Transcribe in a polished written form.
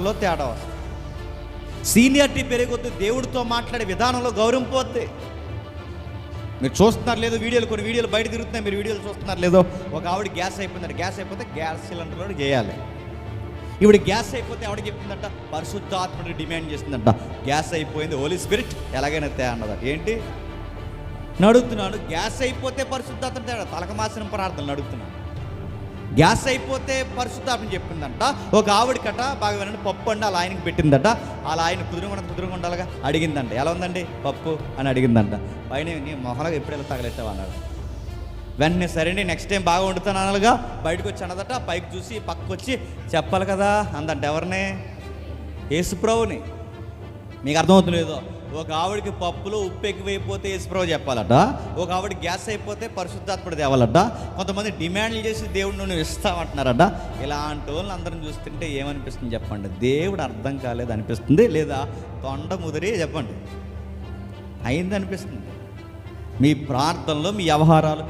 ప్రార్థనలో తేడా వస్తుంది. సీనియారిటీ పెరిగొద్దు, దేవుడితో మాట్లాడే విధానంలో గౌరవం పోద్ది. మీరు చూస్తున్నారు లేదో వీడియోలు, కొన్ని వీడియోలు బయట తిరుగుతున్నాయి, మీరు వీడియోలు చూస్తున్నారు లేదో. ఒక ఆవిడ గ్యాస్ అయిపోయిందంట, గ్యాస్ అయిపోతే గ్యాస్ సిలిండర్లో చేయాలి. ఇప్పుడు గ్యాస్ అయిపోతే ఆవిడ చెప్తుందంట, పరిశుద్ధాత్మని డిమాండ్ చేస్తుందంట, గ్యాస్ అయిపోయింది, హోలీ స్పిరిట్ ఎలాగైనా తే అన్నదట. ఏంటి నడుగుతున్నాడు? గ్యాస్ అయిపోతే పరిశుద్ధాత్మ తేడా, తలకమాసిన ప్రార్థనలు నడుగుతున్నాడు. గ్యాస్ అయిపోతే పరిశుద్ధాత్మ చెప్పిందంట. ఒక ఆవిడకట బాగా వినండి, పప్పు అండి వాళ్ళ ఆయనకి పెట్టిందట. వాళ్ళ ఆయన కుదురుగా ఉండాలిగా అడిగిందంట, ఎలా ఉందండి పప్పు అని అడిగిందంట. పైన నీ మొహలాగా ఎప్పుడు ఎలా తగలెట్టావు అన్నాడు. వెంటనే సరేండి నెక్స్ట్ టైం బాగా వండుతాను అనాలిగా. బయటకు వచ్చి అన్నదట, పైకి చూసి పక్కకు వచ్చి చెప్పాలి కదా అందంట. ఎవరిని? యేసుప్రభుని. మీకు అర్థమవుతుందో? ఒక ఆవిడకి పప్పులో ఉప్పు ఎక్కువైపోతే యేసుప్రభు చెప్పాలట, ఒక ఆవిడ గ్యాస్ అయిపోతే పరిశుద్ధాత్ముడు తేవాలట. కొంతమంది డిమాండ్లు చేసి దేవుడు నువ్వు ఇస్తామంటున్నారట. ఇలాంటి వాళ్ళని అందరం చూస్తుంటే ఏమనిపిస్తుంది చెప్పండి? దేవుడు అర్థం కాలేదు అనిపిస్తుంది, లేదా తొండ ముదిరి చెప్పండి అయింది అనిపిస్తుంది. మీ ప్రార్థనలో మీ వ్యవహారాలు